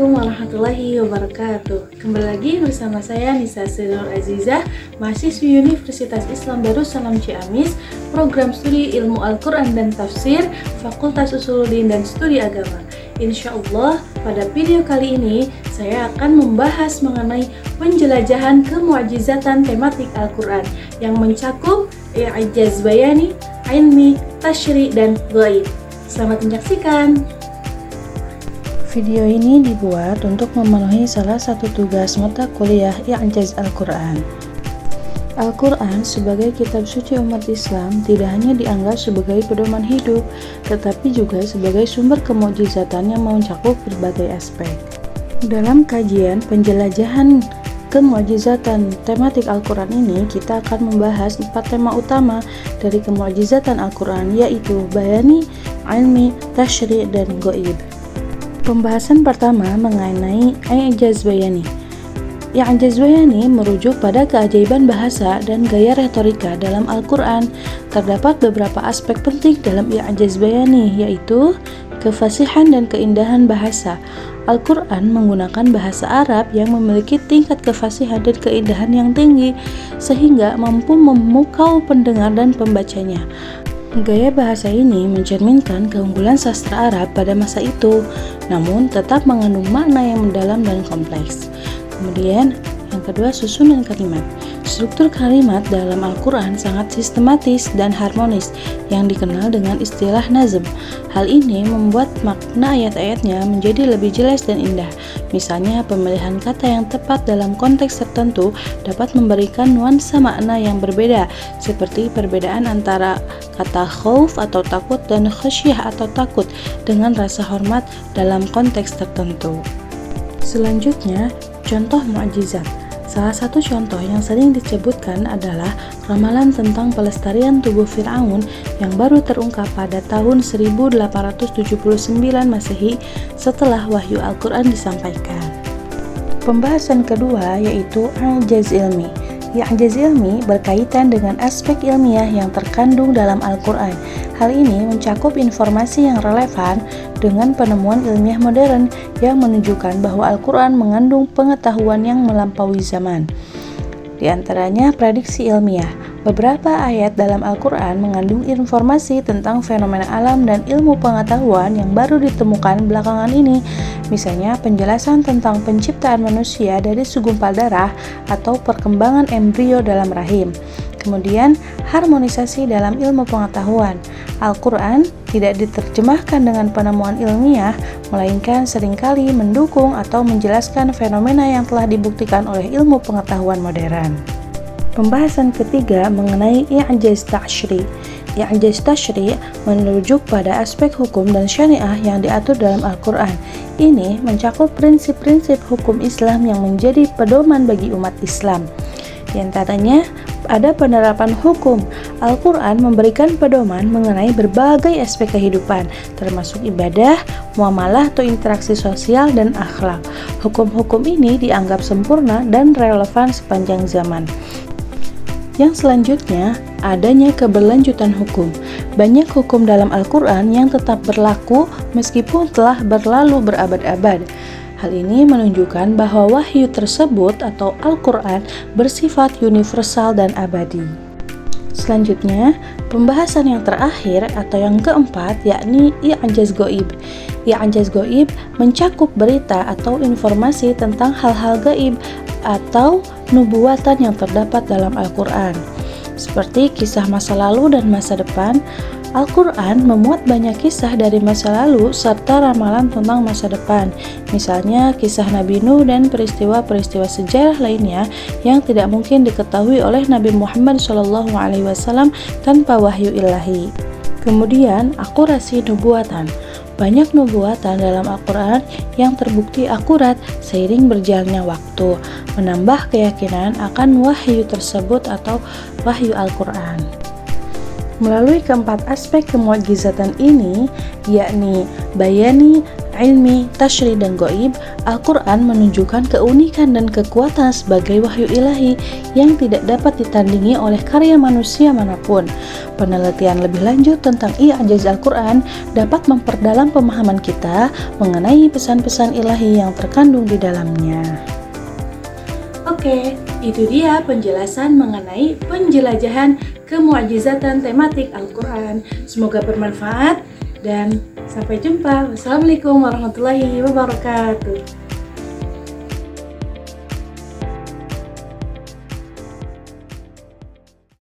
Assalamualaikum warahmatullahi wabarakatuh. Kembali lagi bersama saya Nisa Sirul Azizah, mahasiswi Universitas Islam Darussalam Ciamis, program studi Ilmu Al-Quran dan Tafsir, Fakultas Usuluddin dan Studi Agama. Insya Allah, pada video kali ini saya akan membahas mengenai penjelajahan kemu'jizatan tematik Al-Quran yang mencakup i'jaz bayani, ilmi, tasyri, dan ghaib. Selamat menyaksikan. Video ini dibuat untuk memenuhi salah satu tugas mata kuliah i'jaz Al-Quran. Al-Quran sebagai kitab suci umat Islam tidak hanya dianggap sebagai pedoman hidup, tetapi juga sebagai sumber kemu'jizatan yang mencakup berbagai aspek. Dalam kajian penjelajahan kemu'jizatan tematik Al-Quran ini, kita akan membahas 4 tema utama dari kemu'jizatan Al-Quran, yaitu bayani, ilmi, tasyri, dan ghaib. Pembahasan pertama mengenai i'jaz bayani. I'jaz bayani merujuk pada keajaiban bahasa dan gaya retorika dalam Al-Quran. Terdapat beberapa aspek penting dalam i'jaz bayani, yaitu kefasihan dan keindahan bahasa. Al-Quran menggunakan bahasa Arab yang memiliki tingkat kefasihan dan keindahan yang tinggi, sehingga mampu memukau pendengar dan pembacanya. Gaya bahasa ini mencerminkan keunggulan sastra Arab pada masa itu, namun tetap mengandung makna yang mendalam dan kompleks. Kemudian, yang kedua, susunan kalimat. Struktur kalimat dalam Al-Quran sangat sistematis dan harmonis, yang dikenal dengan istilah nazm. Hal ini membuat makna ayat-ayatnya menjadi lebih jelas dan indah. Misalnya, pemilihan kata yang tepat dalam konteks tertentu dapat memberikan nuansa makna yang berbeda, seperti perbedaan antara kata khauf atau takut dan khasyah atau takut dengan rasa hormat dalam konteks tertentu. Selanjutnya, contoh mukjizat. Salah satu contoh yang sering disebutkan adalah ramalan tentang pelestarian tubuh Fir'aun yang baru terungkap pada tahun 1879 Masehi setelah wahyu Al-Quran disampaikan. Pembahasan kedua yaitu i'jaz ilmi. I'jaz ilmi berkaitan dengan aspek ilmiah yang terkandung dalam Al-Quran. Hal ini mencakup informasi yang relevan dengan penemuan ilmiah modern yang menunjukkan bahwa Al-Quran mengandung pengetahuan yang melampaui zaman. Di antaranya prediksi ilmiah. Beberapa ayat dalam Al-Quran mengandung informasi tentang fenomena alam dan ilmu pengetahuan yang baru ditemukan belakangan ini. Misalnya penjelasan tentang penciptaan manusia dari segumpal darah atau perkembangan embrio dalam rahim. Kemudian, harmonisasi dalam ilmu pengetahuan. Al-Quran tidak diterjemahkan dengan penemuan ilmiah, melainkan seringkali mendukung atau menjelaskan fenomena yang telah dibuktikan oleh ilmu pengetahuan modern. Pembahasan ketiga mengenai i'jaz tasyri. I'jaz tasyri merujuk pada aspek hukum dan syariah yang diatur dalam Al-Quran. Ini mencakup prinsip-prinsip hukum Islam yang menjadi pedoman bagi umat Islam. Di antaranya, ada penerapan hukum. Al-Quran memberikan pedoman mengenai berbagai aspek kehidupan, termasuk ibadah, muamalah atau interaksi sosial, dan akhlak. Hukum-hukum ini dianggap sempurna dan relevan sepanjang zaman. Yang selanjutnya, adanya keberlanjutan hukum. Banyak hukum dalam Al-Quran yang tetap berlaku meskipun telah berlalu berabad-abad. Hal ini menunjukkan bahwa wahyu tersebut atau Al-Quran bersifat universal dan abadi. Selanjutnya, pembahasan yang terakhir atau yang keempat yakni i'jaz ghaib. I'jaz ghaib mencakup berita atau informasi tentang hal-hal gaib atau nubuatan yang terdapat dalam Al-Quran. Seperti kisah masa lalu dan masa depan, Al-Quran memuat banyak kisah dari masa lalu serta ramalan tentang masa depan. Misalnya kisah Nabi Nuh dan peristiwa-peristiwa sejarah lainnya yang tidak mungkin diketahui oleh Nabi Muhammad SAW tanpa wahyu ilahi. Kemudian, akurasi nubuatan. Banyak nubuatan dalam Al-Quran yang terbukti akurat seiring berjalannya waktu, menambah keyakinan akan wahyu tersebut atau wahyu Al-Quran. Melalui keempat aspek kemu'jizatan ini, yakni bayani, ilmi, tasyri, dan gaib, Al-Quran menunjukkan keunikan dan kekuatan sebagai wahyu ilahi yang tidak dapat ditandingi oleh karya manusia manapun. Penelitian lebih lanjut tentang i'jaz Al-Quran dapat memperdalam pemahaman kita mengenai pesan-pesan ilahi yang terkandung di dalamnya. Oke, itu dia penjelasan mengenai penjelajahan kemu'jizatan tematik Al-Quran. Semoga bermanfaat dan sampai jumpa. Wassalamualaikum warahmatullahi wabarakatuh.